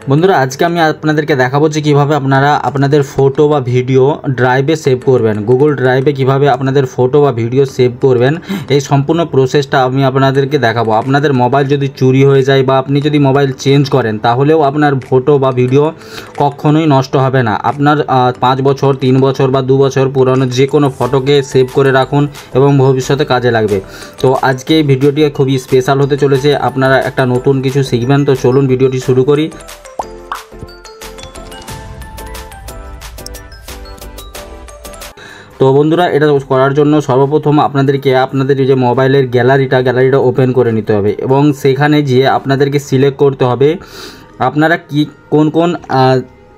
বন্ধুরা আজকে আমি আপনাদেরকে দেখাবো যে কিভাবে আপনারা আপনাদের ফটো বা ভিডিও ড্রাইভে সেভ করবেন। গুগল ড্রাইভে কিভাবে আপনাদের ফটো বা ভিডিও সেভ করবেন এই সম্পূর্ণ প্রসেসটা আমি আপনাদেরকে দেখাবো। আপনাদের মোবাইল যদি চুরি হয়ে যায় বা আপনি যদি মোবাইল চেঞ্জ করেন তাহলেও আপনার ফটো বা ভিডিও কখনোই নষ্ট হবে না। আপনার 5 বছর 3 বছর বা 2 বছর পুরনো যে কোনো ফটোকে সেভ করে রাখুন এবং ভবিষ্যতে কাজে লাগবে। তো আজকে এই ভিডিওটি খুবই স্পেশাল হতে চলেছে, আপনারা একটা নতুন কিছু শিখবেন। তো চলুন ভিডিওটি শুরু করি। তো বন্ধুরা এটা করার জন্য সর্বপ্রথম আপনাদেরকে আপনাদের যে মোবাইলের গ্যালারিটা ওপেন করে নিতে হবে এবং সেখানে গিয়ে আপনাদেরকে সিলেক্ট করতে হবে আপনারা কোন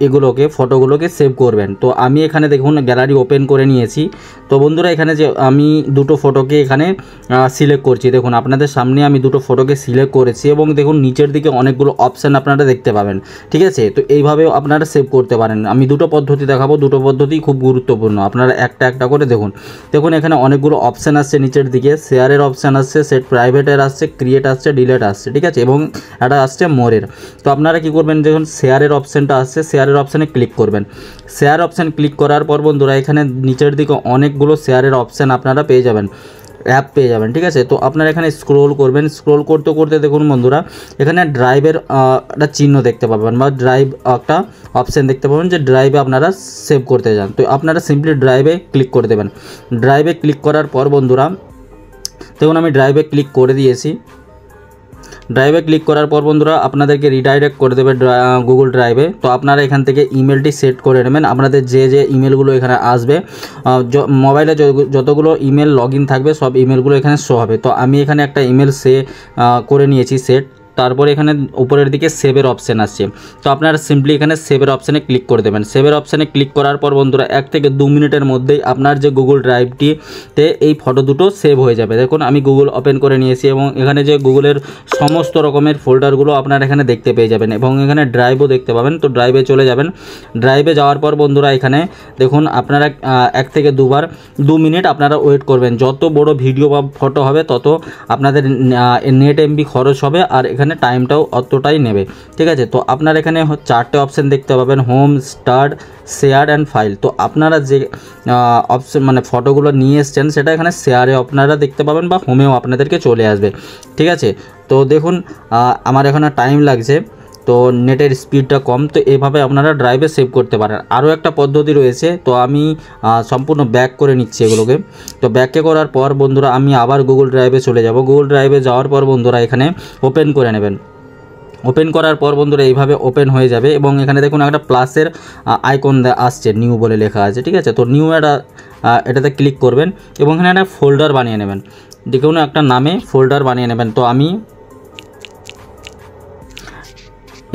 এগুলোকে ফটোগুলোকে সেভ করবেন। তো আমি এখানে দেখুন গ্যালারি ওপেন করে নিয়েছি। তো বন্ধুরা এখানে যে আমি দুটো ফটোকে এখানে সিলেক্ট করছি, দেখুন আপনাদের সামনে আমি দুটো ফটোকে সিলেক্ট করেছি এবং দেখুন নিচের দিকে অনেকগুলো অপশান আপনারা দেখতে পাবেন, ঠিক আছে। তো এইভাবেও আপনারা সেভ করতে পারেন। আমি দুটো পদ্ধতি দেখাবো, দুটো পদ্ধতি খুব গুরুত্বপূর্ণ, আপনারা একটা করে দেখুন এখানে অনেকগুলো অপশান আসছে নিচের দিকে। শেয়ারের অপশান আসছে, সেট প্রাইভেটের আসছে, ক্রিয়েট আসছে, ডিলেট আসছে, ঠিক আছে, এবং এটা আসছে মোরের। তো আপনারা কি করবেন, দেখুন শেয়ারের অপশানটা আসছে, শেয়ারের অপশানে ক্লিক করবেন। শেয়ার অপশান ক্লিক করার পর বন্ধুরা এখানে নিচের দিকে অনেকগুলো শেয়ারের অপশান আপনারা পেয়ে যাবেন, অ্যাপ পেয়ে যাবেন, ঠিক আছে। তো আপনারা এখানে স্ক্রোল করবেন, স্ক্রোল করতে করতে দেখুন বন্ধুরা এখানে ড্রাইভের একটা চিহ্ন দেখতে পাবেন বা ড্রাইভ একটা অপশান দেখতে পাবেন যে ড্রাইভে আপনারা সেভ করতে যান। তো আপনারা সিম্পলি ড্রাইভে ক্লিক করে দেবেন। ড্রাইভে ক্লিক করার পর বন্ধুরা দেখুন আমি ড্রাইভে ক্লিক করে দিয়েছি। ড্রাইভে ক্লিক করার পর বন্ধুরা আপনাদেরকে রিডাইরেক্ট করে দেবে গুগল ড্রাইভে। তো আপনারা এখান থেকে ইমেলটি সেট করে নেবেন। আপনাদের যে ইমেলগুলো এখানে আসবে, মোবাইলে যতগুলো ইমেল লগ ইন থাকবে সব ইমেলগুলো এখানে শো হবে। তো আমি এখানে একটা ইমেল করে নিয়েছি সেট। তারপরে এখানে উপরের দিকে সেভের অপশান আসছে। তো আপনারা সিম্পলি এখানে সেভের অপশানে ক্লিক করে দেবেন। সেভের অপশানে ক্লিক করার পর বন্ধুরা 1 থেকে 2 মিনিটের মধ্যেই আপনার যে গুগল ড্রাইভটিতে এই ফটো দুটো সেভ হয়ে যাবে। দেখুন আমি গুগল ওপেন করে নিয়েছি এবং এখানে যে গুগলের সমস্ত রকমের ফোল্ডারগুলো আপনারা এখানে দেখতে পেয়ে যাবেন এবং এখানে ড্রাইভও দেখতে পাবেন। তো ড্রাইভে চলে যাবেন। ড্রাইভে যাওয়ার পর বন্ধুরা এখানে দেখুন আপনারা 1 থেকে 2 মিনিট আপনারা ওয়েট করবেন। যত বড় ভিডিও বা ফটো হবে তত আপনাদের নেট এমবি খরচ হবে আর এখানে টাইমটাও অতটাই নেবে, ঠিক আছে। তো আপনারা এখানে 4টে অপশান দেখতে পাবেন, home, start, share and file. তো আপনারা যে অপশান মানে ফটোগুলো নিয়ে এসছেন সেটা এখানে শেয়ারে আপনারা দেখতে পাবেন বা হোমেও আপনাদেরকে চলে আসবে, ঠিক আছে। তো দেখুন আমার এখানে টাইম লাগছে, তো নেটের স্পিডটা কম। তো এভাবে আপনারা ড্রাইভে সেভ করতে পারেন। আরও একটা পদ্ধতি রয়েছে, তো আমি সম্পূর্ণ ব্যাক করে নিচ্ছি এগুলোকে। তো ব্যাকে করার পর বন্ধুরা আমি আবার গুগল ড্রাইভে চলে যাব। গুগল ড্রাইভে যাওয়ার পর বন্ধুরা এখানে ওপেন করে নেবেন। ওপেন করার পর বন্ধুরা এইভাবে ওপেন হয়ে যাবে এবং এখানে দেখুন একটা প্লাসের আইকন আসছে, নিউ বলে লেখা আছে, ঠিক আছে। তো নিউ এটাতে ক্লিক করবেন এবং এখানে একটা ফোল্ডার বানিয়ে নেবেন, দেখুন একটা নামে ফোল্ডার বানিয়ে নেবেন। তো আমি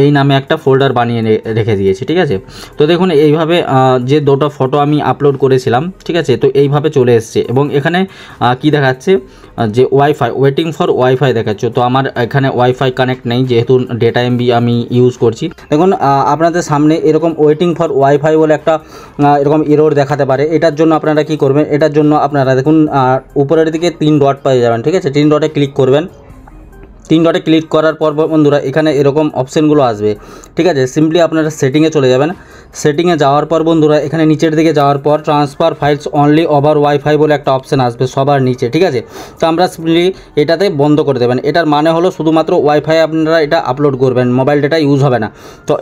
এই নামে একটা ফোল্ডার বানিয়ে রেখে দিয়েছি, ঠিক আছে। তো দেখুন এইভাবে যে দুটো ফটো আমি আপলোড করেছিলাম, ঠিক আছে, তো এইভাবে চলে এসছে এবং এখানে কি দেখাচ্ছে যে ওয়াইফাই ওয়েটিং ফর ওয়াইফাই দেখাচ্ছে। তো আমার এখানে ওয়াইফাই কানেক্ট নেই যেহেতু ডেটা এমবি আমি ইউজ করছি। দেখুন আপনাদের সামনে এরকম ওয়েটিং ফর ওয়াইফাই বলে একটা এরকম এরর দেখাতে পারে। এটার জন্য আপনারা কি করবেন, এটার জন্য আপনারা দেখুন উপরের দিকে 3 ডট পেয়ে যাবেন, ঠিক আছে। 3 ডটে ক্লিক করবেন। 3 ডটে ক্লিক করার পর বন্ধুরা এখানে এরকম অপশানগুলো আসবে, ঠিক আছে। সিম্পলি আপনারা সেটিংয়ে চলে যাবেন। সেটিংয়ে যাওয়ার পর বন্ধুরা এখানে নিচের দিকে যাওয়ার পর transfer files only over wifi বলে একটা অপশান আসবে সবার নিচে, ঠিক আছে। তো আমরা সিম্পলি এটাতে বন্ধ করে দেবেন। এটার মানে হলো শুধুমাত্র ওয়াইফাই আপনারা এটা আপলোড করবেন, মোবাইল ডেটা ইউজ হবে না। তো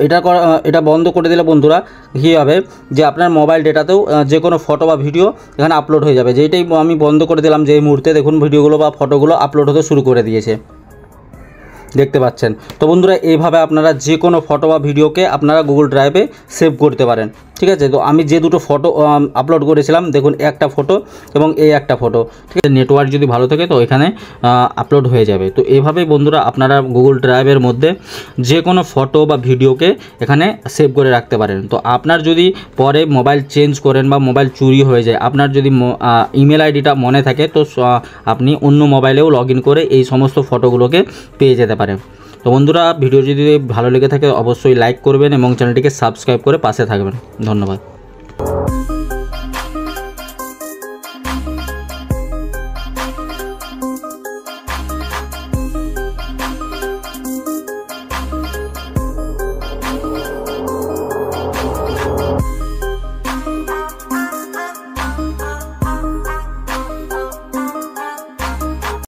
এটা বন্ধ করে দিলে বন্ধুরা কী হবে যে আপনার মোবাইল ডেটাতেও যে কোনো ফটো বা ভিডিও এখানে আপলোড হয়ে যাবে। যেইটাই আমি বন্ধ করে দিলাম, যে এই মুহূর্তে দেখুন ভিডিওগুলো বা ফটোগুলো আপলোড হতে শুরু করে দিয়েছে, দেখতে পাচ্ছেন। তো বন্ধুরা এইভাবে আপনারা যে কোনো ফটো বা ভিডিওকে আপনারা গুগল ড্রাইভে সেভ করতে পারেন, ঠিক আছে। তো আমি যে দুটো ফটো আপলোড করেছিলাম দেখুন একটা ফটো এবং এই একটা ফটো, ঠিক আছে। নেটওয়ার্ক যদি ভালো থাকে তো এখানে আপলোড হয়ে যাবে। তো এইভাবেই বন্ধুরা আপনারা গুগল ড্রাইভের মধ্যে যে কোনো ফটো বা ভিডিওকে এখানে সেভ করে রাখতে পারেন। তো আপনার যদি পরে মোবাইল চেঞ্জ করেন বা মোবাইল চুরি হয়ে যায়, আপনার যদি ইমেল আইডিটা মনে থাকে তো আপনি অন্য মোবাইলেও লগ ইন করে এই সমস্ত ফটোগুলোকে পেয়ে যেতে পারেন। তো বন্ধুরা ভিডিও যদি ভালো লেগে থাকে অবশ্যই লাইক করবেন এবং চ্যানেলটিকে সাবস্ক্রাইব করে পাশে থাকবেন। ধন্যবাদ।